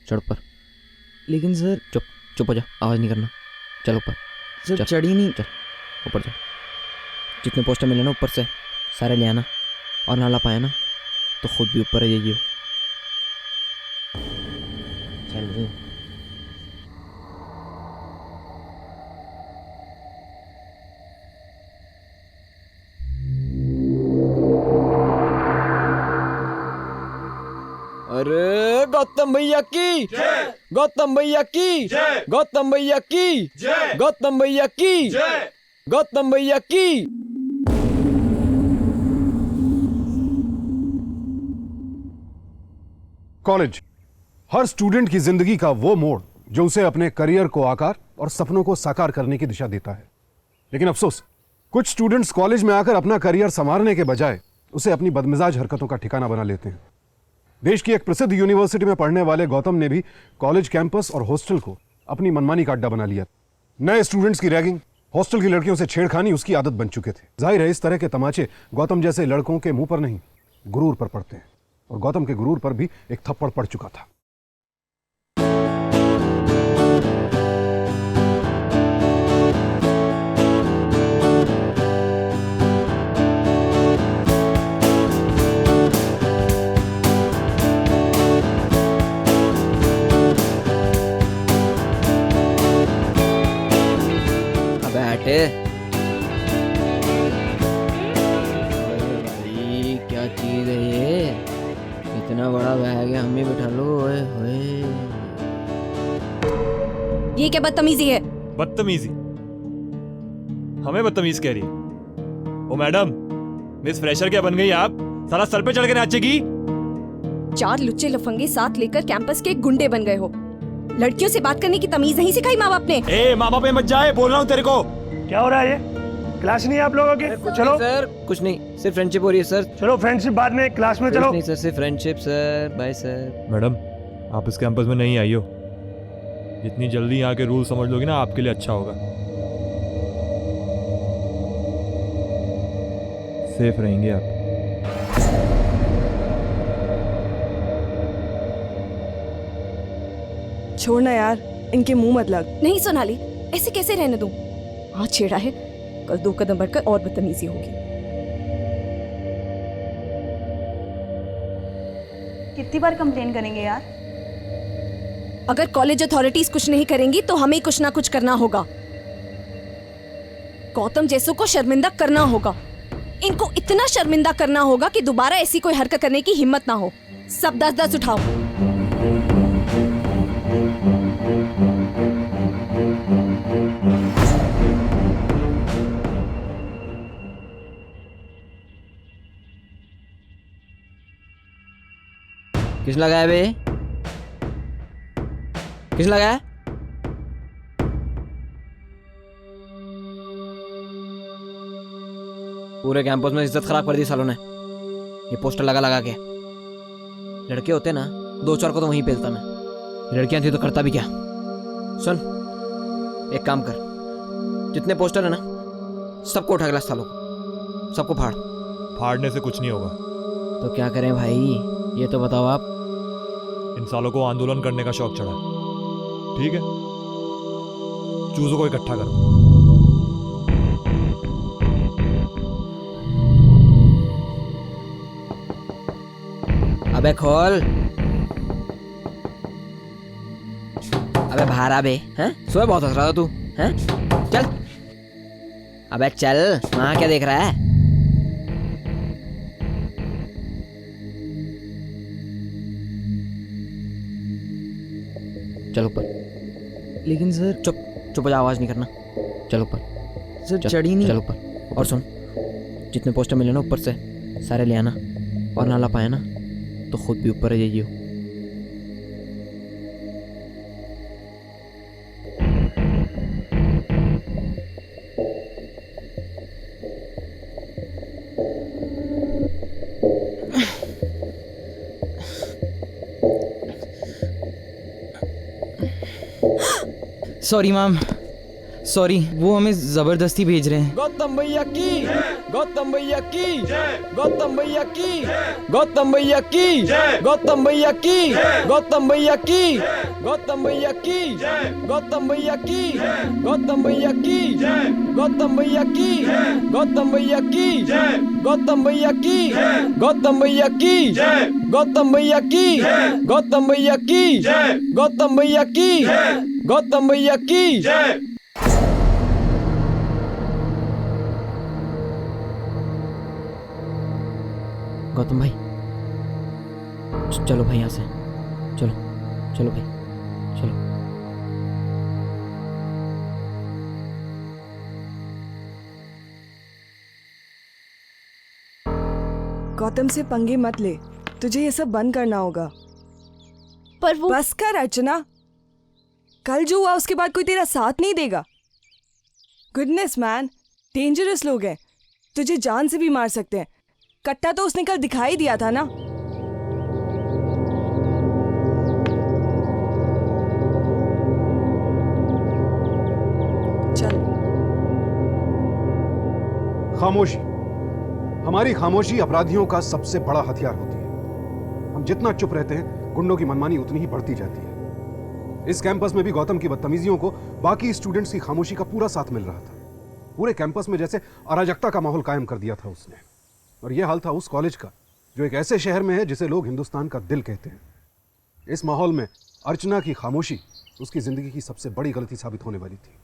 चढ़ ऊपर। लेकिन सर चुप चुप हो जा, आवाज़ नहीं करना। चल ऊपर। सर चल। चढ़ ही नहीं। चल ऊपर चल। जितने पोस्टर मिले ना ऊपर से सारे ले आना, और ना ला पाया ना तो खुद भी ऊपर आ जाइए। चल। अरे गौतम भैया की, गौतम भैया की, गौतम भैया की, गौतम भैया की, गौतम भैया की। कॉलेज हर स्टूडेंट की जिंदगी का वो मोड़ जो उसे अपने करियर को आकार और सपनों को साकार करने की दिशा देता है। लेकिन अफसोस, कुछ स्टूडेंट्स कॉलेज में आकर अपना करियर संवारने के बजाय उसे अपनी बदमिजाज हरकतों का ठिकाना बना लेते हैं। देश की एक प्रसिद्ध यूनिवर्सिटी में पढ़ने वाले गौतम ने भी कॉलेज कैंपस और हॉस्टल को अपनी मनमानी का अड्डा बना लिया। नए स्टूडेंट्स की रैगिंग, हॉस्टल की लड़कियों से छेड़खानी उसकी आदत बन चुके थे। जाहिर है इस तरह के तमाचे गौतम जैसे लड़कों के मुंह पर नहीं, गुरूर पर पड़ते हैं, और गौतम के गुरूर पर भी एक थप्पड़ पड़ चुका था। बैठे। अरे भाई क्या चीज है ये, इतना बड़ा बैग है, हमें बिठा लो। ओए होए, ये क्या बदतमीजी है? बदतमीजी? हमें बदतमीज कह रही है? ओ मैडम, मिस फ्रेशर क्या बन गई आप? साला सर पे चढ़ के नाचेगी? 4 लुच्चे लफंगे साथ लेकर कैंपस के गुंडे बन गए हो। लड़कियों से बात करने की तमीज नहीं सिखाई माँ बाप ने? ए माँ बाप पे मत जाए, बोल रहा हूँ तेरे को। क्या हो रहा है ये? क्लास नहीं है आप लोगों की? चलो सर कुछ नहीं, सिर्फ फ्रेंडशिप हो रही है सर। चलो फ्रेंडशिप बाद में, क्लास में चलो। नहीं सर, सिर्फ friendship sir. Bye sir. Madam, आप इस कैंपस में नहीं आई हो। जितनी जल्दी यहाँ के रूल समझ लोगी ना, आपके लिए अच्छा होगा। सेफ रहेंगे आप। छोड़ना यार, इनके मुंह मत लग। नहीं सोनाली, ऐसे कैसे रहने दूं? आज छेड़ा है, कल 2 कदम बढ़कर और बदतमीजी होगी। कितनी बार कंप्लेन करेंगे यार? अगर कॉलेज अथॉरिटीज कुछ नहीं करेंगी तो हमें कुछ ना कुछ करना होगा। गौतम जैसों को शर्मिंदा करना होगा। इनको इतना शर्मिंदा करना होगा कि दोबारा ऐसी कोई हरकत करने की हिम्मत ना हो। सब 10-10 उठाओ। किस लगाया बे? किस लगाया? पूरे कैंपस में इज्जत खराब कर दी सालों ने, ये पोस्टर लगा लगा के। लड़के होते ना 2-4 को तो वहीं पेलता मैं, लड़कियां थी तो करता भी क्या। सुन, एक काम कर, जितने पोस्टर है ना सबको उठा के ला सालों को, सबको फाड़। फाड़ने से कुछ नहीं होगा। तो क्या करें भाई, ये तो बताओ आप। इन सालों को आंदोलन करने का शौक चढ़ा, ठीक है? चूजों को इकट्ठा करो। अबे खोल, अबे बाहर आ बे। हैं, सुबह बहुत हंस रहा था तू। हैं, चल। अबे चल, वहां क्या देख रहा है? चल ऊपर। लेकिन सर चुप चुप हो जा, आवाज नहीं करना। चल ऊपर। सर चढ़ ही नहीं। चल ऊपर। और सुन, जितने पोस्टर मिले ना ऊपर से सारे ले आना, और ना ला पाया ना तो खुद भी ऊपर आ जाइए। सॉरी मैम, सॉरी, वो हमें जबरदस्ती भेज रहे हैं। गौतम भैया की, गौतम भैया की, गौतम भैया की, गौतम भैया की, गौतम भैया की, गौतम भैया की, गौतम भैया की, गौतम भैया की, गौतम भैया की, गौतम भैया की, गौतम भैया की, गौतम भैया की, गौतम भैया की, गौतम भैया की, गौतम भैया की, गौतम भैया की, गौतम भैया की। गौतम भाई, चलो भाई यहाँ से, चलो चलो भाई, चलो। गौतम से पंगे मत ले, तुझे ये सब बंद करना होगा। पर वो बस कर अर्चना, कल जो हुआ उसके बाद कोई तेरा साथ नहीं देगा। गुडनेस मैन, डेंजरस लोग हैं, तुझे जान से भी मार सकते हैं। कट्टा तो उसने कल दिखाई दिया था ना। चल। खामोशी, हमारी खामोशी अपराधियों का सबसे बड़ा हथियार होती है। हम जितना चुप रहते हैं, गुंडों की मनमानी उतनी ही बढ़ती जाती है। इस कैंपस में भी गौतम की बदतमीजियों को बाकी स्टूडेंट्स की खामोशी का पूरा साथ मिल रहा था। पूरे कैंपस में जैसे अराजकता का माहौल कायम कर दिया था उसने। और यह हाल था उस कॉलेज का, जो एक ऐसे शहर में है जिसे लोग हिंदुस्तान का दिल कहते हैं। इस माहौल में अर्चना की खामोशी उसकी जिंदगी की सबसे बड़ी गलती साबित होने वाली थी।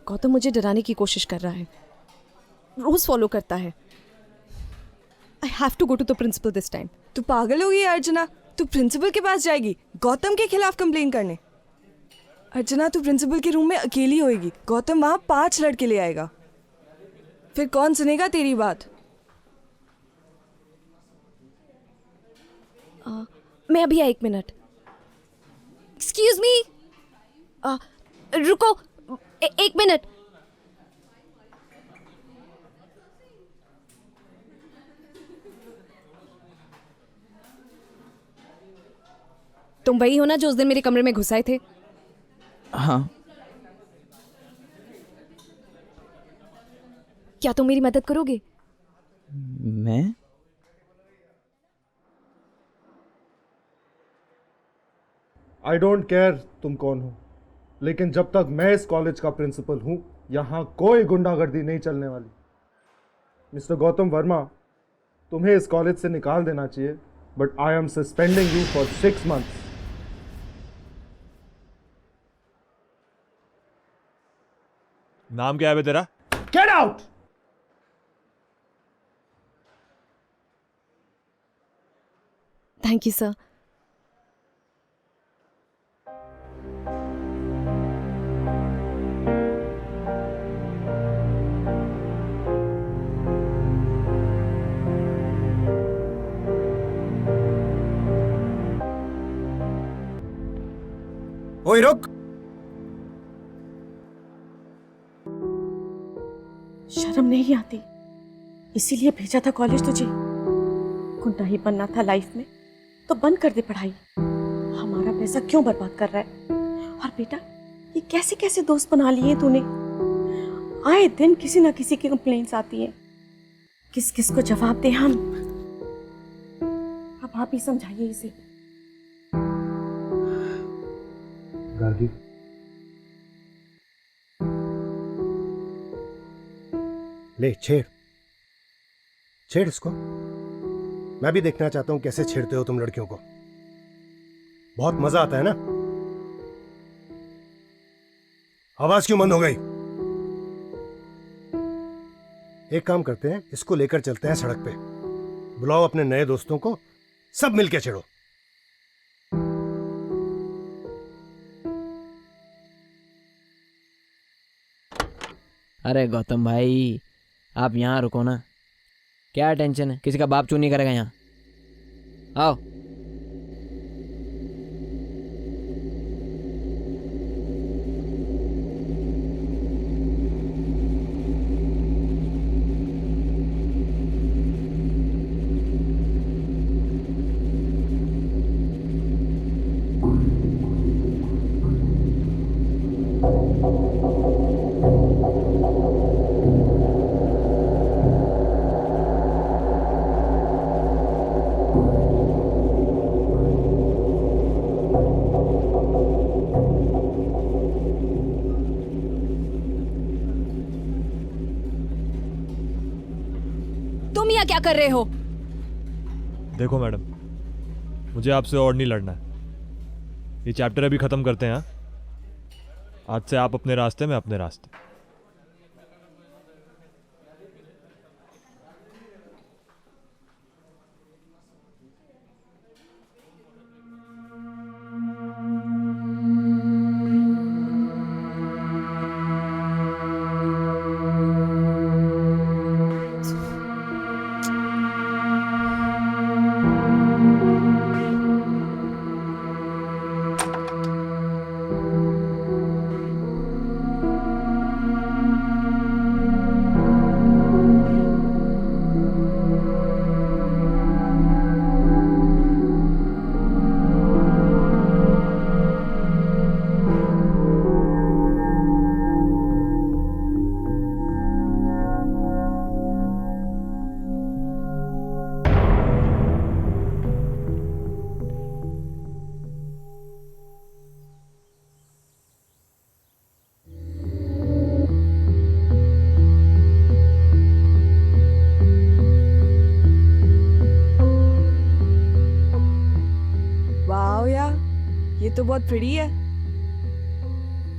गौतम मुझे डराने की कोशिश कर रहा है, रोज फॉलो करता है। I have to go to the principal this time. तू पागल हो गई अर्चना, तू प्रिंसिपल के पास जाएगी गौतम के खिलाफ कंप्लेन करने। अर्चना, तू प्रिंसिपल के रूम में अकेली होएगी, गौतम वहां 5 लड़के ले आएगा, फिर कौन सुनेगा तेरी बात। मैं अभी 1 मिनट। एक्सक्यूज मी, रुको 1 मिनट। तुम वही हो ना जो उस दिन मेरे कमरे में घुस आए थे? हाँ। क्या तुम मेरी मदद करोगे? मैं? आई डोंट केयर तुम कौन हो, लेकिन जब तक मैं इस कॉलेज का प्रिंसिपल हूं, यहां कोई गुंडागर्दी नहीं चलने वाली। मिस्टर गौतम वर्मा, तुम्हें इस कॉलेज से निकाल देना चाहिए, but I am suspending you for 6 months। नाम क्या है बे तेरा? Get out. Thank you sir. ओए रुक। शर्म नहीं आती, इसीलिए भेजा था कॉलेज तुझे। गुंडा ही बनना था लाइफ में तो बंद कर दे पढ़ाई। हमारा पैसा क्यों बर्बाद कर रहा है? और बेटा, ये कैसे कैसे दोस्त बना लिए तूने? आए दिन किसी ना किसी की कंप्लेंट्स आती हैं। किस किस को जवाब दे हम? अब आप ही समझाइए इसे। गार्गी, ले छेड़ छेड़ इसको। मैं भी देखना चाहता हूं कैसे छेड़ते हो तुम लड़कियों को। बहुत मजा आता है ना? आवाज क्यों बंद हो गई? एक काम करते हैं, इसको लेकर चलते हैं सड़क पे। बुलाओ अपने नए दोस्तों को, सब मिलके छेड़ो। अरे गौतम भाई, आप यहाँ रुको ना, क्या टेंशन है? किसी का बाप चूं नहीं करेगा यहाँ। आओ। तुम यहाँ क्या कर रहे हो? देखो मैडम, मुझे आपसे और नहीं लड़ना है। ये चैप्टर अभी खत्म करते हैं। हाँ? आज से आप अपने रास्ते, मैं अपने रास्ते। ये तो बहुत प्रिटी है।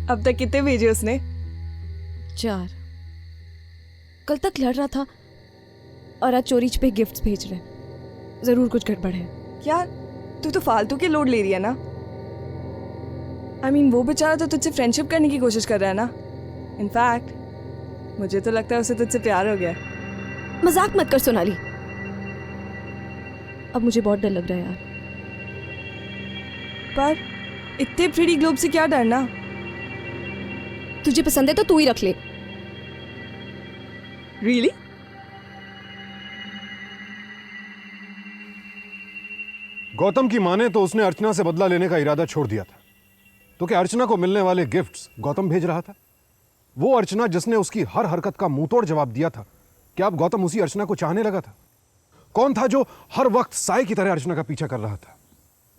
अब तक कितने भेजे उसने? 4। कल तक लड़ रहा था और आज चोरी छिपे गिफ्ट्स भेज रहे हैं। जरूर कुछ गड़बड़ है। क्या तू तो फालतू के लोड ले रही है ना? I mean, वो बेचारा तो तुझसे फ्रेंडशिप करने की कोशिश कर रहा है ना। इनफैक्ट मुझे तो लगता है उसे तुझसे प्यार हो गया है। मजाक मत कर सोनाली, अब मुझे बहुत डर लग रहा है यार। पर इतने प्रिटी ग्लोब से क्या डरना? तुझे पसंद है तो तू ही रख ले। Really? गौतम की माने तो उसने अर्चना से बदला लेने का इरादा छोड़ दिया था। तो क्या अर्चना को मिलने वाले गिफ्ट्स गौतम भेज रहा था? वो अर्चना जिसने उसकी हर हरकत का मुंहतोड़ जवाब दिया था, क्या अब गौतम उसी अर्चना को चाहने लगा था? कौन था जो हर वक्त साए की तरह अर्चना का पीछा कर रहा था?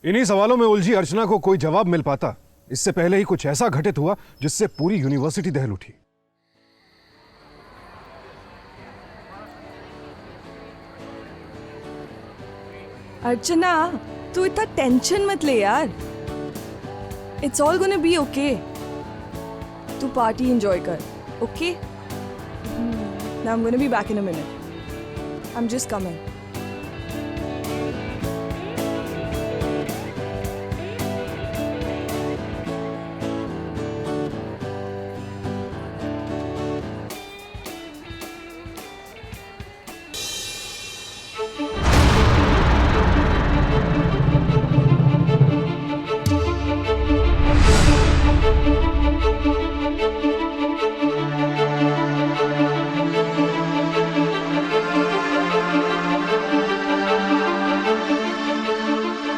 इन्हीं सवालों में उलझी अर्चना को कोई जवाब मिल पाता इससे पहले ही कुछ ऐसा घटित हुआ जिससे पूरी यूनिवर्सिटी दहल उठी। अर्चना, तू इतना टेंशन मत ले यार। It's all gonna be okay. तू पार्टी एंजॉय कर, okay? Now I am gonna be back in a minute. I am just coming.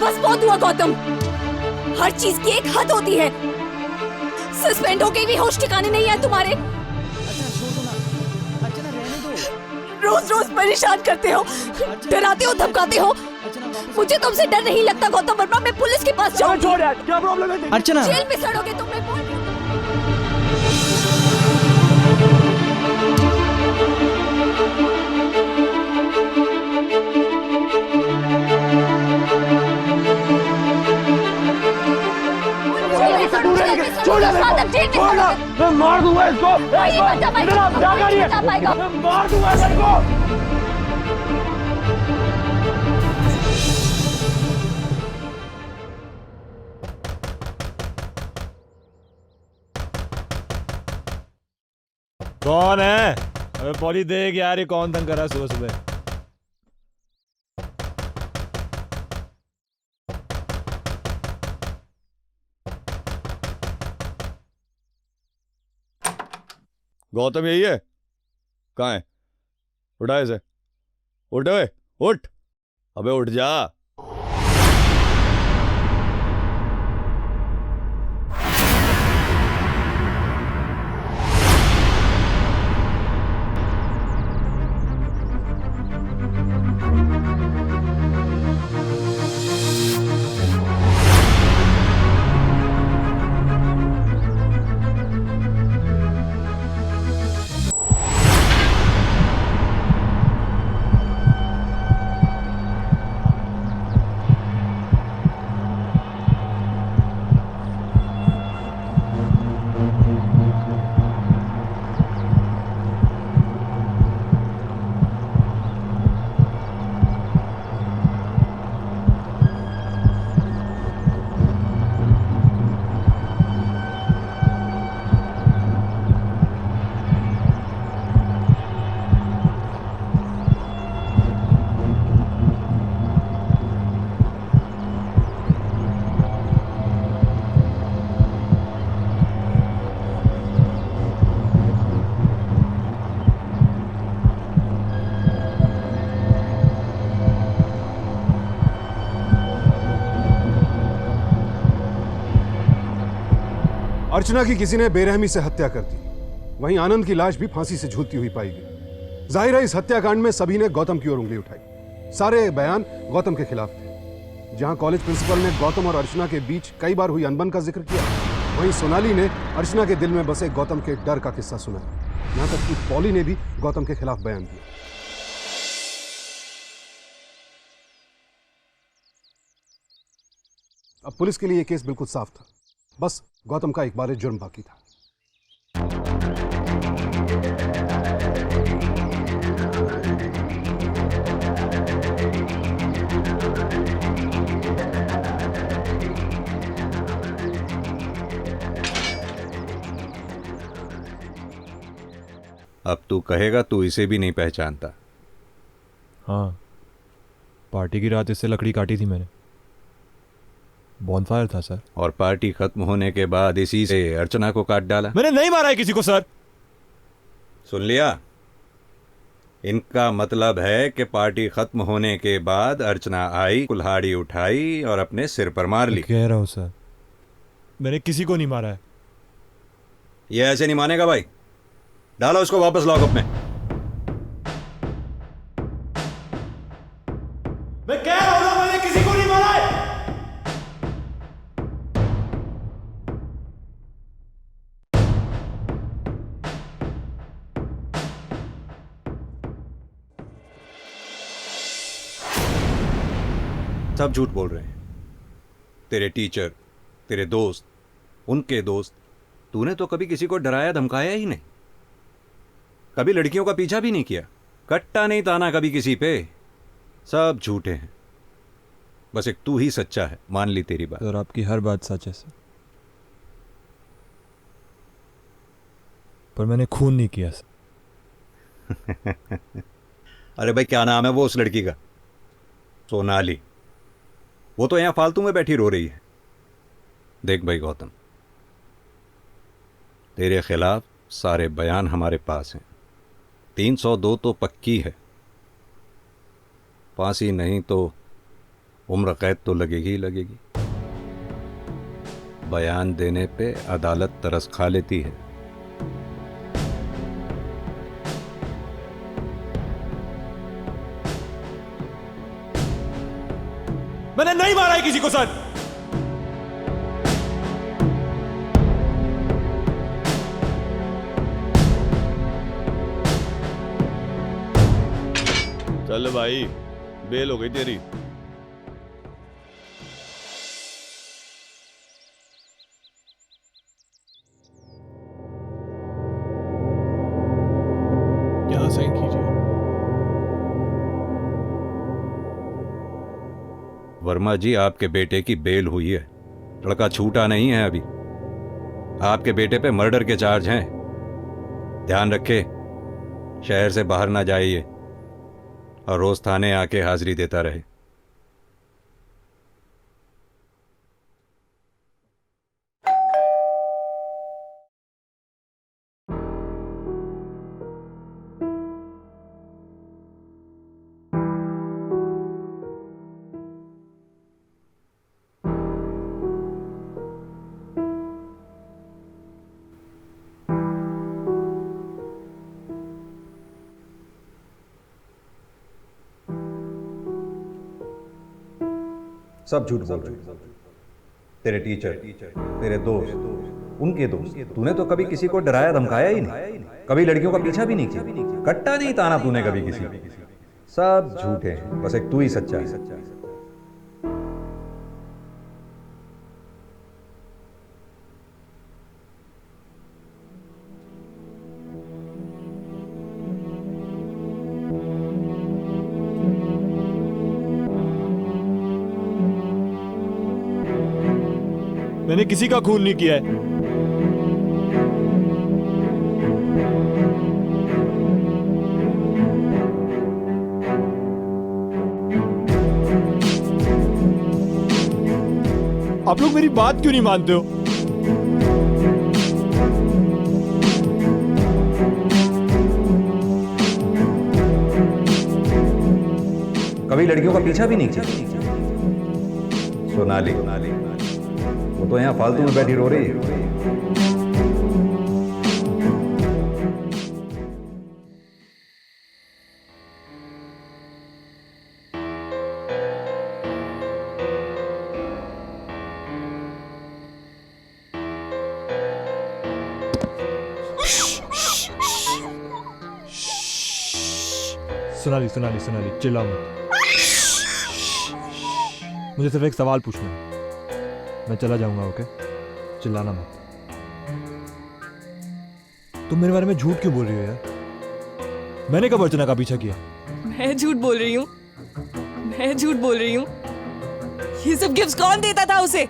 बस बहुत हुआ गौतम, हर चीज की एक हद होती है। सस्पेंड होके भी होश ठिकाने नहीं है तुम्हारे। रोज रोज परेशान करते हो, डराते हो, धमकाते हो। मुझे तुमसे डर नहीं लगता गौतम वर्मा। मैं पुलिस के पास जाऊंगी। छोड़ यार, क्या प्रॉब्लम है? अर्चना, जेल में सड़ोगे तुम। मैं बोल रही हूँ। छोड़ ना, मैं मार दूंगा इसको। इधर आप क्या कर रही है? मैं मार दूंगा इसको। कौन है? अबे पॉली देख यार, ये कौन तंग कर रहा है सुबह सुबह? गौतम यही है? कहाँ है? उठा इसे, उठ ओए, उठ। अबे उठ जा। अर्चना की किसी ने बेरहमी से हत्या कर दी। वहीं आनंद की लाश भी फांसी से झूलती हुई पाई गई। जाहिर है इस हत्याकांड में सभी ने गौतम की ओर उंगली उठाई। सारे बयान गौतम के खिलाफ थे। जहां कॉलेज प्रिंसिपल ने गौतम और अर्चना के बीच कई बार हुई अनबन का जिक्र किया, वहीं सोनाली ने अर्चना के दिल में बसे गौतम के डर का किस्सा सुनाया। यहां तक कि पॉली ने भी गौतम के खिलाफ बयान दिया। अब पुलिस के लिए यह केस बिल्कुल साफ था। बस गौतम का एक बार जुर्म बाकी था। अब तू कहेगा तू इसे भी नहीं पहचानता? हाँ, पार्टी की रात इससे लकड़ी काटी थी मैंने। बॉनफायर था सर। और पार्टी खत्म होने के बाद इसी से अर्चना को काट डाला? मैंने नहीं मारा है किसी को सर। सुन लिया? इनका मतलब है कि पार्टी खत्म होने के बाद अर्चना आई, कुल्हाड़ी उठाई और अपने सिर पर मार ली। कह रहा हूं सर, मैंने किसी को नहीं मारा है। ये ऐसे नहीं मानेगा भाई। डालो उसको वापस लॉकअप में। मैं कह रहा हूं ना, मैंने किसी को नहीं मारा है। सब झूठ बोल रहे हैं। तेरे टीचर, तेरे दोस्त, उनके दोस्त, तूने तो कभी किसी को डराया धमकाया ही नहीं, कभी लड़कियों का पीछा भी नहीं किया, कट्टा नहीं ताना कभी किसी पे। सब झूठे हैं, बस एक तू ही सच्चा है। मान ली तेरी बात। सर आपकी हर बात सच है सर, पर मैंने खून नहीं किया सर। अरे भाई क्या नाम है वो उस लड़की का? सोनाली। वो तो यहां फालतू में बैठी रो रही है। देख भाई गौतम, तेरे खिलाफ सारे बयान हमारे पास हैं। 302 तो पक्की है, फांसी नहीं तो उम्र कैद तो लगेगी ही लगेगी। बयान देने पे अदालत तरस खा लेती है। मैंने नहीं मारा है किसी को सर। चल भाई, बेल हो गई तेरी। यहाँ साइन कीजिए। वर्मा जी, आपके बेटे की बेल हुई है, लड़का छूटा नहीं है अभी। आपके बेटे पे मर्डर के चार्ज हैं। ध्यान रखे, शहर से बाहर ना जाइए और रोज थाने आके हाजिरी देता रहे। सब झूठ बोल रहे हैं। तेरे टीचर, तेरे दोस्त, उनके दोस्त, तूने तो कभी किसी को डराया धमकाया ही नहीं, कभी लड़कियों का पीछा भी नहीं किया, कट्टा नहीं ताना तूने कभी किसी। सब झूठे हैं, बस एक तू ही सच्चा है। मैंने किसी का खून नहीं किया है। आप लोग मेरी बात क्यों नहीं मानते हो? कभी लड़कियों का पीछा भी नहीं किया। सोनाली, वो तो यहां फालतू में बैठी रो रही है। सोनाली सोनाली सोनाली, चिल्लाओ मत। मुझे सिर्फ एक सवाल पूछना है, मैं चला जाऊंगा, ओके? चिल्लाना मत। तुम मेरे बारे में झूठ क्यों बोल रही हो यार? मैंने कब अर्चना का पीछा किया? मैं झूठ बोल रही हूँ? मैं झूठ बोल रही हूँ? ये सब गिफ्ट्स कौन देता था उसे?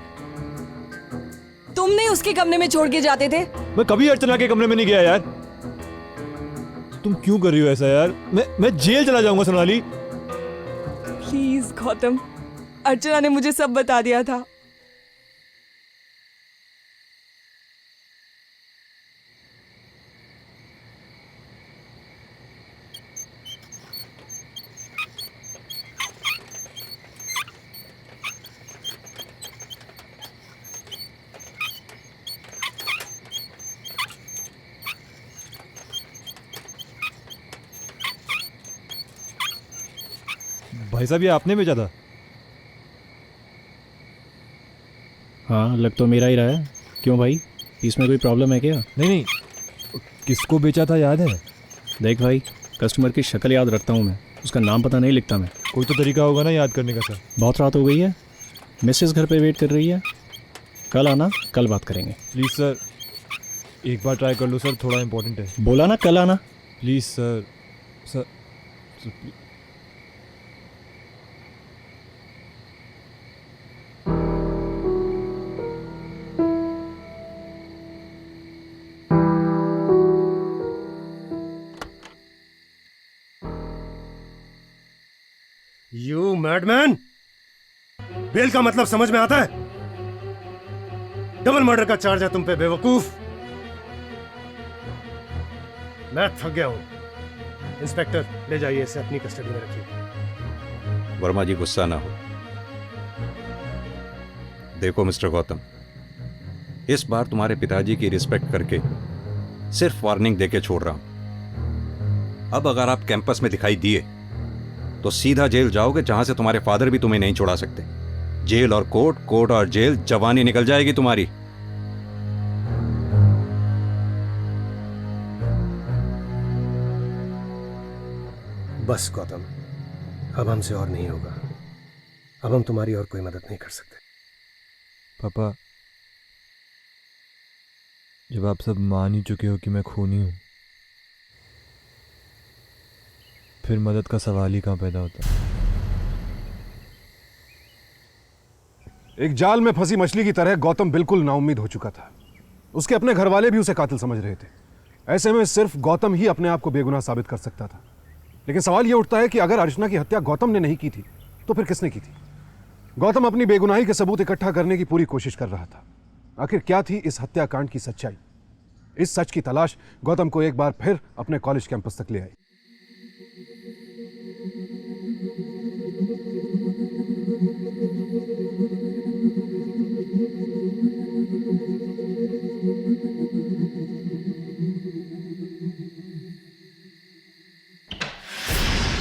तुमने उसके कमरे में छोड़ के जाते थे? मैं कभी अर्चना के कमरे में नहीं गया यार। तुम क्यों कर रही हो ऐसा यार? मैं जेल चला जाऊंगा सोनाली। प्लीज गौतम, अर्चना ने मुझे सब बता दिया था। भाई साहब, ये आपने भेजा था? हाँ, लग तो मेरा ही रहा है। क्यों भाई, इसमें कोई प्रॉब्लम है क्या? नहीं नहीं, किसको बेचा था याद है? देख भाई, कस्टमर की शक्ल याद रखता हूँ मैं। उसका नाम पता नहीं लिखता मैं। कोई तो तरीका होगा ना याद करने का सर। बहुत रात हो गई है, मिसेस घर पे वेट कर रही है। कल आना, कल बात करेंगे। प्लीज़ सर, एक बार ट्राई कर लो सर, थोड़ा इंपॉर्टेंट है। बोला ना कल आना। Please sir, sir, you madman, bell का मतलब समझ में आता है? डबल मर्डर का चार्ज है तुम पे, बेवकूफ। मैं थक गया हूं। इंस्पेक्टर, ले जाइए इसे, अपनी कस्टडी में रखिए। वर्मा जी गुस्सा ना हो। देखो मिस्टर गौतम, इस बार तुम्हारे पिताजी की रिस्पेक्ट करके सिर्फ वार्निंग देके छोड़ रहा हूं। अब अगर आप कैंपस में दिखाई दिए तो सीधा जेल जाओगे, जहां से तुम्हारे फादर भी तुम्हें नहीं छुड़ा सकते। जेल और कोर्ट, कोर्ट और जेल, जवानी निकल जाएगी तुम्हारी। बस गौतम, अब हमसे और नहीं होगा। अब हम तुम्हारी और कोई मदद नहीं कर सकते। पापा, जब आप सब मान ही चुके हो कि मैं खूनी हूं, फिर मदद का सवाल ही कहां पैदा होता है। एक जाल में फंसी मछली की तरह गौतम बिल्कुल नाउम्मीद हो चुका था। उसके अपने घर वाले भी उसे कातिल समझ रहे थे। ऐसे में सिर्फ गौतम ही अपने आप को बेगुनाह साबित कर सकता था। लेकिन सवाल यह उठता है कि अगर अर्चना की हत्या गौतम ने नहीं की थी तो फिर किसने की थी? गौतम अपनी बेगुनाही के सबूत इकट्ठा करने की पूरी कोशिश कर रहा था। आखिर क्या थी इस हत्याकांड की सच्चाई? इस सच की तलाश गौतम को एक बार फिर अपने कॉलेज कैंपस तक ले आई।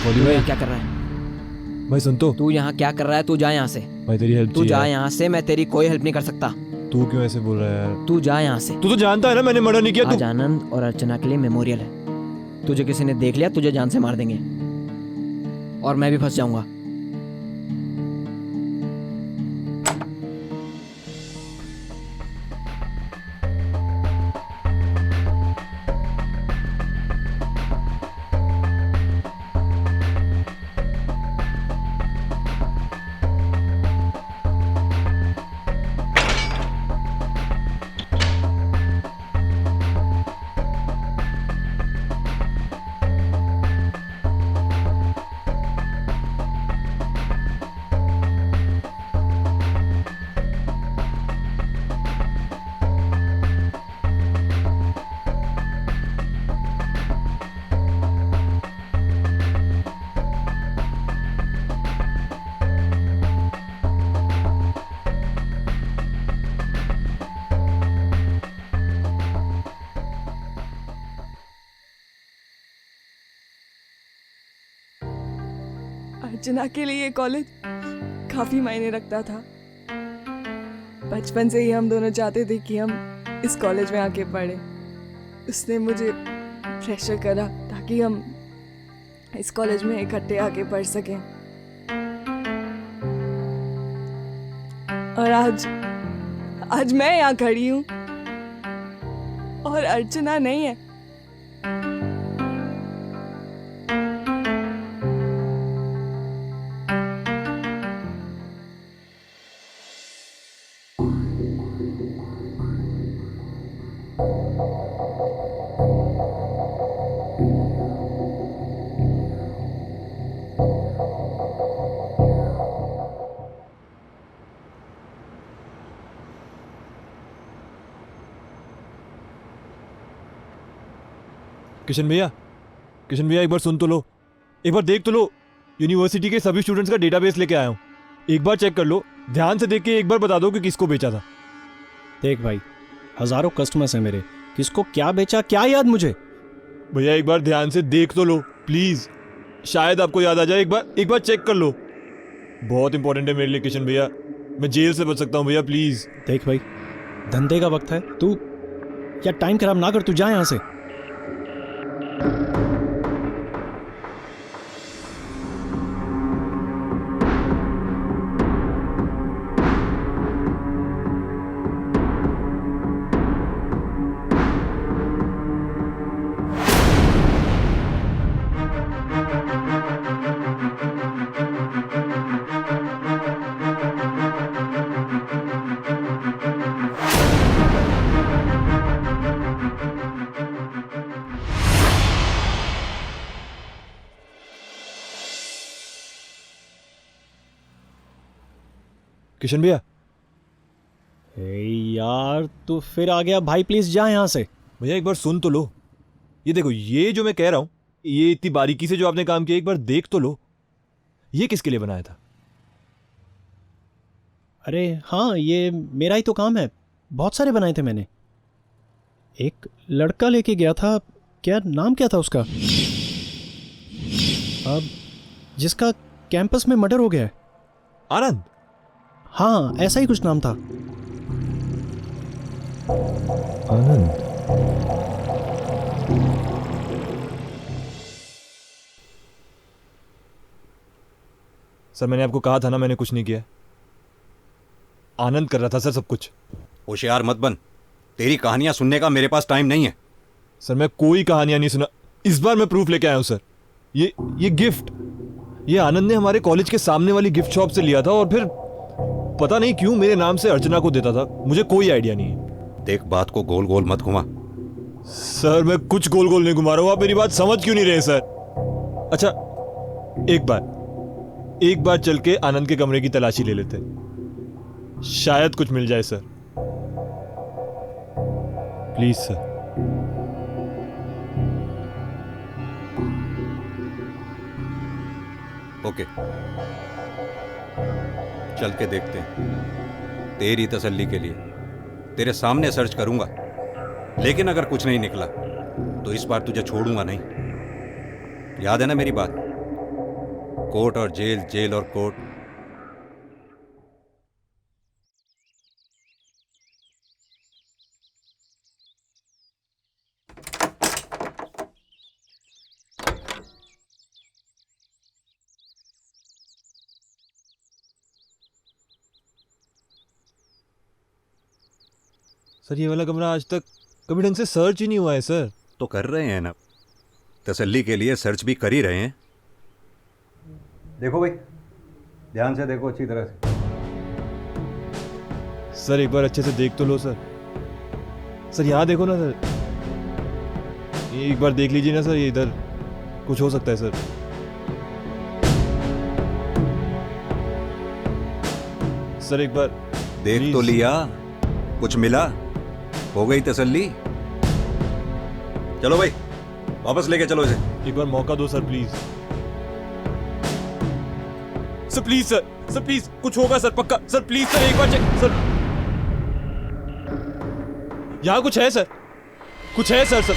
तू यहाँ क्या कर रहा है? भाई सुन तो। तू यहाँ क्या कर रहा है? तू जा यहाँ से। भाई तेरी हेल्प तू चाहिए जा यार। यहाँ से, मैं तेरी कोई हेल्प नहीं कर सकता। तू क्यों ऐसे बोल रहा है यार? तू जा यहाँ से। तू तो जानता है ना मैंने मर्डर नहीं किया। आज आनंद और अर्चना के लिए मेमोरियल है। तुझे किसी ने देख लिया, तुझे जान से मार देंगे और मैं भी फंस जाऊंगा। अर्चना के लिए कॉलेज काफी मायने रखता था। बचपन से ही हम दोनों चाहते थे कि हम इस कॉलेज में आके पढ़े। उसने मुझे प्रेशर करा ताकि हम इस कॉलेज में इकट्ठे आके पढ़ सकें। और आज मैं यहाँ खड़ी हूँ और अर्चना नहीं है। किशन भैया एक बार सुन तो लो, एक बार देख तो लो। यूनिवर्सिटी के सभी स्टूडेंट्स का डेटाबेस लेके आया हूँ, एक बार चेक कर लो। ध्यान से देख के एक बार बता दो कि किसको बेचा था। देख भाई, हजारों कस्टमर्स हैं मेरे, किसको क्या बेचा क्या याद मुझे? भैया एक बार ध्यान से देख तो लो प्लीज, शायद आपको याद आ जाए। एक बार चेक कर लो। बहुत इंपॉर्टेंट है मेरे लिए किशन भैया, मैं जेल से बच सकता हूँ भैया प्लीज। देख भाई, धंधे का वक्त है, तू या टाइम खराब ना कर, तू जा यहाँ से। किशन भैया, यार तू फिर आ गया भाई, प्लीज जा यहाँ से। भैया एक बार सुन तो लो। ये देखो, ये जो मैं कह रहा हूं, ये इतनी बारीकी से जो आपने काम किया, एक बार देख तो लो। ये किसके लिए बनाया था? अरे हाँ, ये मेरा ही तो काम है, बहुत सारे बनाए थे मैंने। एक लड़का लेके गया था, क्या नाम क्या था उसका, अब जिसका कैंपस में मर्डर हो गया है। आनंद? हाँ, ऐसा ही कुछ नाम था। आनंद? सर मैंने आपको कहा था ना, मैंने कुछ नहीं किया। आनंद कर रहा था सर सब कुछ। होशियार मत बन, तेरी कहानियां सुनने का मेरे पास टाइम नहीं है। सर मैं कोई कहानियां नहीं सुना, इस बार मैं प्रूफ लेके आया हूं सर। ये गिफ्ट, ये आनंद ने हमारे कॉलेज के सामने वाली गिफ्ट शॉप से लिया था और फिर पता नहीं क्यों मेरे नाम से अर्चना को देता था। मुझे कोई आइडिया नहीं है। देख, बात को गोल गोल मत घुमा। सर मैं कुछ गोल गोल नहीं घुमा रहा हूं, आप मेरी बात समझ क्यों नहीं रहे सर? अच्छा एक बार चल के आनंद के कमरे की तलाशी ले लेते, शायद कुछ मिल जाए सर। Please sir. ओके, चल के देखते हैं। तेरी तसल्ली के लिए तेरे सामने सर्च करूंगा, लेकिन अगर कुछ नहीं निकला तो इस बार तुझे छोड़ूंगा नहीं। याद है ना मेरी बात? कोर्ट और जेल, जेल और कोर्ट। सर ये वाला कमरा आज तक कभी ढंग से सर्च ही नहीं हुआ है सर। तो कर रहे हैं ना, तसल्ली के लिए सर्च भी कर ही रहे हैं। देखो भाई, ध्यान से देखो, अच्छी तरह से। सर एक बार अच्छे से देख तो लो सर। सर यहाँ देखो ना सर, एक बार देख लीजिए ना सर, ये इधर कुछ हो सकता है सर। सर एक बार देख तो लिया, कुछ मिला? हो गई तसल्ली? चलो भाई, वापस लेके चलो इसे। एक बार मौका दो sir please. Sir please sir, sir please, कुछ होगा सर पक्का। सर प्लीज सर, एक बार चेक सर। यहां कुछ है सर, कुछ है सर। सर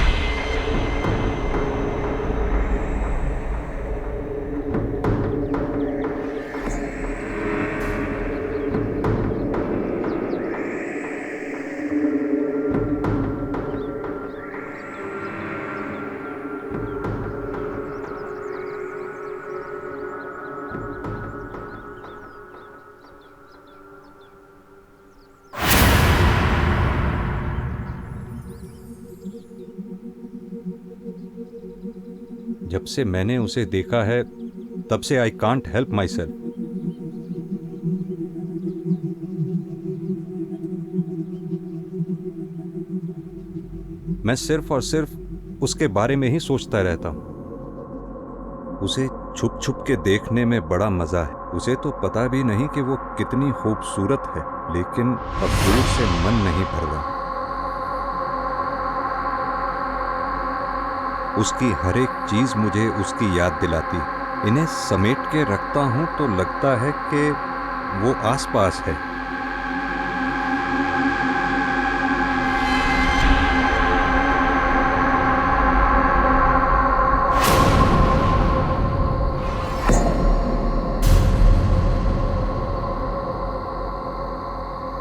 जब से मैंने उसे देखा है तब से I can't help my self. मैं सिर्फ और सिर्फ उसके बारे में ही सोचता रहता हूं। उसे छुप छुप के देखने में बड़ा मजा है। उसे तो पता भी नहीं कि वो कितनी खूबसूरत है, लेकिन अब दूर से मन नहीं भर रहा। उसकी हर एक चीज मुझे उसकी याद दिलाती है। इन्हें समेट के रखता हूं तो लगता है कि वो आसपास है।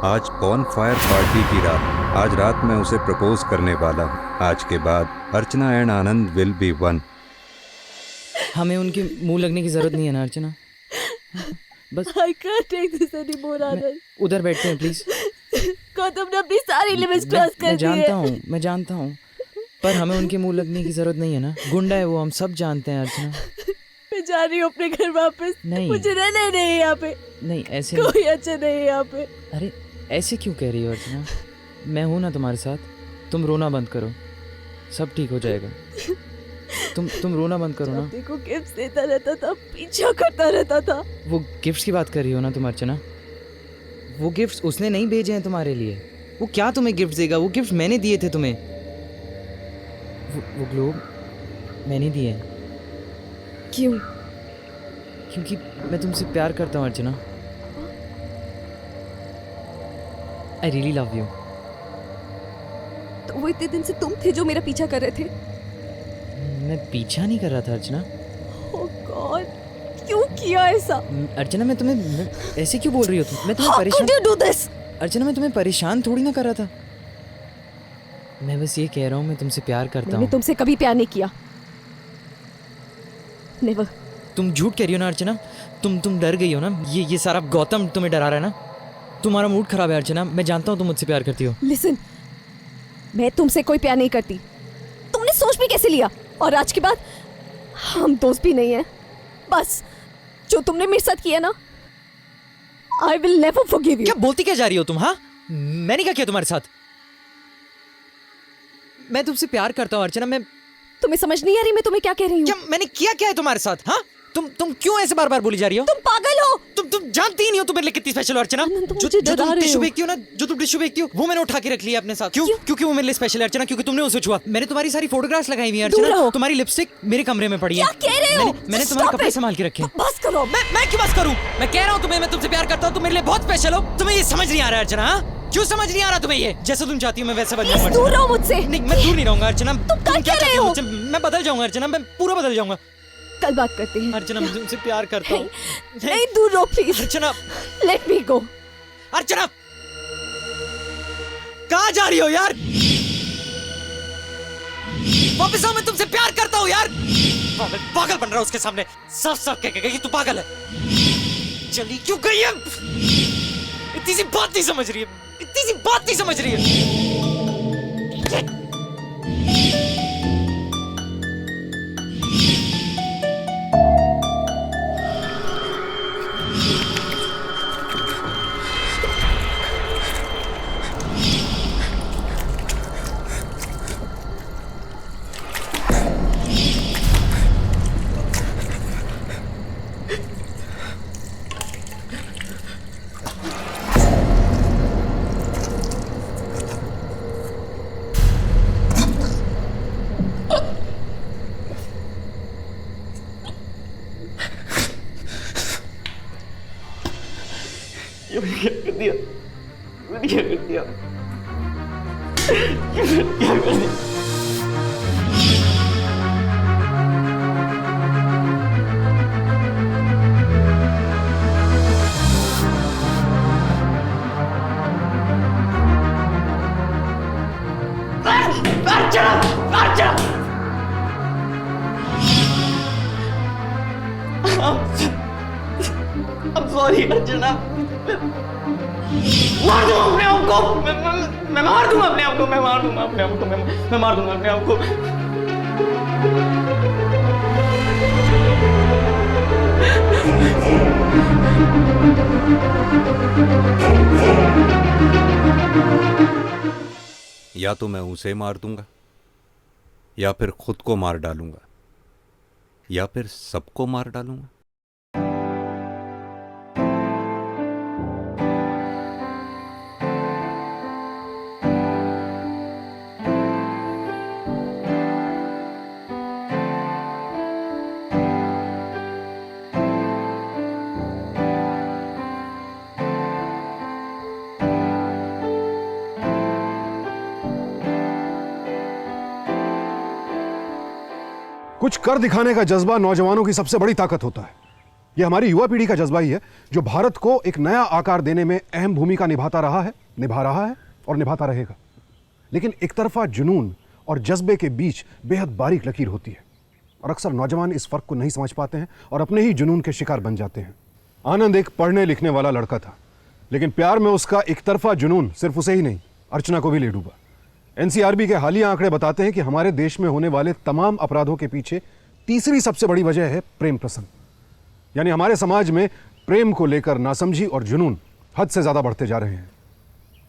आज बॉन फायर पार्टी की रात। आज रात मैं उसे प्रपोज करने वाला हूँ। आज के बाद Archana and Anand will be one. हमें उनके मुंह लगने की जरूरत नहीं है ना अर्चना, बस I can't take this anymore, आनंद। उधर बैठते हैं प्लीज। गौतम ने अपनी सारी लिमिट्स क्रॉस कर दी है। मैं जानता हूँ, पर हमें उनके मुंह लगने की जरूरत नहीं है ना। गुंडा है वो, हम सब जानते हैं अर्चना। मैं जा रही हूँ अपने घर वापस। नहीं, मुझे रहना नहीं है यहाँ पे। नहीं ऐसे कोई अच्छा नहीं है यहाँ पे। अरे ऐसे क्यों कह रही हो अर्चना? मैं हूं ना तुम्हारे साथ। तुम रोना बंद करो, सब ठीक हो जाएगा। तुम रोना बंद करो ना। देखो गिफ्ट देता रहता था, पीछा करता रहता था। वो गिफ्ट्स की बात कर रही हो ना तुम अर्चना? वो गिफ्ट्स उसने नहीं भेजे हैं तुम्हारे लिए। वो क्या तुम्हें गिफ्ट देगा? वो गिफ्ट मैंने दिए थे तुम्हें। वो ग्लोब मैंने दिए हैं। क्यों? क्योंकि मैं तुमसे प्यार करता हूँ Archana. I really love you. तो वो इतने दिन से तुम थे जो मेरा पीछा कर रहे थे? मैं पीछा नहीं कर रहा था अर्चना। ओह गॉड, क्यों किया ऐसा? अर्चना मैं ऐसे क्यों बोल रही हो तुम? मैं तुम्हें How परेशान could you do this? अर्चना मैं तुम्हें परेशान थोड़ी ना कर रहा था। मैं बस ये कह रहा हूँ मैं तुमसे प्यार करता मैंने हूँ। तुमसे कभी प्यार नहीं किया। नेवर। तुम झूठ कह रही हो ना अर्चना। तुम डर गई हो ना। ये सारा गौतम तुम्हें डरा रहा है ना। तुम्हारा मूड खराब है अर्चना। मैं जानता हूँ तुम मुझसे प्यार करती हो। लिसन, मैं तुमसे कोई प्यार नहीं करती। तुमने सोच भी कैसे लिया? और आज के बाद हम दोस्त भी नहीं हैं। बस जो तुमने मेरे साथ किया ना, I will never forgive you। क्या बोलती क्या जा रही हो तुम? हाँ, मैंने क्या किया तुम्हारे साथ? मैं तुमसे प्यार करता हूँ अर्चना। मैं तुम्हें समझ नहीं आ रही मैं तुम्हें क्या कह रही हूँ? क्या मैंने किया क्या है तुम्हारे साथ? हाँ, तुम क्यों ऐसे बार बार बोली जा रही हो? तुम पागल हो। तुम जानती ही नहीं हो तुम मेरे लिए कितनी स्पेशल हो अर्चना। जो तुम टिश्यू फेंकती हो ना, जो तुम टिश्यू फेंकती हो, वो मैंने उठा के रख लिया अपने साथ। क्यों? क्योंकि वो मेरे लिए स्पेशल है अर्चना। क्योंकि तुमने उसे छुआ। मैंने तुम्हारी सारी फोटोग्राफ्स लगाई हुई है अर्चना। तुम्हारी लिपस्टिक मेरे कमरे में पड़ी है। क्या कह रहे हो? मैंने तुम्हारे कपड़े संभाल के रखे। बस करो। मैं क्यों बस करूं? मैं कह रहा हूं तुम्हें मैं तुमसे प्यार करता हूं। तुम मेरे लिए बहुत स्पेशल हो। तुम्हें ये समझ नहीं आ रहा है अर्चना। हाँ, क्यों समझ नहीं आ रहा तुम्हें ये? जैसे तुम चाहती हो मैं वैसे बन जाऊंगा। दूर रहो मुझसे। नहीं, मैं दूर नहीं रहूंगा अर्चना। तुम क्या रहे हो? मुझसे? मैं बदल जाऊंगा अर्चना। मैं पूरा बदल जाऊंगा। कल बात करते हैं अर्चना। मैं तुमसे प्यार करता हूं। नहीं, दूर रहो प्लीज। अर्चना, लेट मी गो। अर्चना, कहाँ जा रही हो यार? वापस आओ। मैं तुमसे प्यार करता हूँ यार। पागल बन रहा हूँ उसके सामने। सब कह गई तू पागल है। चली क्यों गई है? इतनी सी बात नहीं समझ रही है। इतनी सी बात नहीं समझ रही है। सॉरी अर्चना। मार दूंगा अपने आप को। मैं मार दूंगा अपने आप को। मैं मार दूंगा अपने आप को। मैं मार दूंगा अपने आप को। या तो मैं उसे मार दूंगा, या फिर खुद को मार डालूंगा, या फिर सबको मार डालूंगा। कुछ कर दिखाने का जज्बा नौजवानों की सबसे बड़ी ताकत होता है। यह हमारी युवा पीढ़ी का जज्बा ही है जो भारत को एक नया आकार देने में अहम भूमिका निभा रहा है और निभाता रहेगा। लेकिन एक तरफा जुनून और जज्बे के बीच बेहद बारीक लकीर होती है और अक्सर नौजवान इस फर्क को नहीं समझ पाते हैं और अपने ही जुनून के शिकार बन जाते हैं। आनंद एक पढ़ने लिखने वाला लड़का था, लेकिन प्यार में उसका एक तरफा जुनून सिर्फ उसे ही नहीं, अर्चना को भी ले डूबा। एनसीआरबी के हालिया आंकड़े बताते हैं कि हमारे देश में होने वाले तमाम अपराधों के पीछे तीसरी सबसे बड़ी वजह है प्रेम प्रसंग। यानी हमारे समाज में प्रेम को लेकर नासमझी और जुनून हद से ज्यादा बढ़ते जा रहे हैं।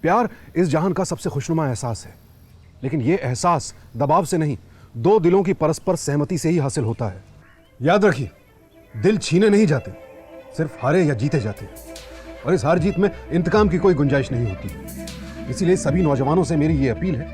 प्यार इस जहान का सबसे खुशनुमा एहसास है, लेकिन यह एहसास दबाव से नहीं, दो दिलों की परस्पर सहमति से ही हासिल होता है। याद रखिए, दिल छीने नहीं जाते, सिर्फ हारे या जीते जाते हैं। और इस हार जीत में इंतकाम की कोई गुंजाइश नहीं होती। इसीलिए सभी नौजवानों से मेरी ये अपील है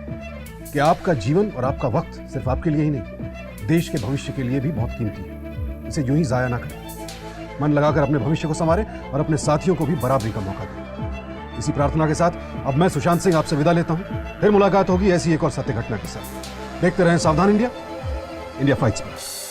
कि आपका जीवन और आपका वक्त सिर्फ आपके लिए ही नहीं, देश के भविष्य के लिए भी बहुत कीमती है। इसे यूं ही जाया ना करें। मन लगाकर अपने भविष्य को संवारें और अपने साथियों को भी बराबरी का मौका दें। इसी प्रार्थना के साथ अब मैं सुशांत सिंह आपसे विदा लेता हूं। फिर मुलाकात होगी ऐसी एक और सत्य घटना के साथ। देखते रहें सावधान इंडिया, इंडिया फाइट्स पर।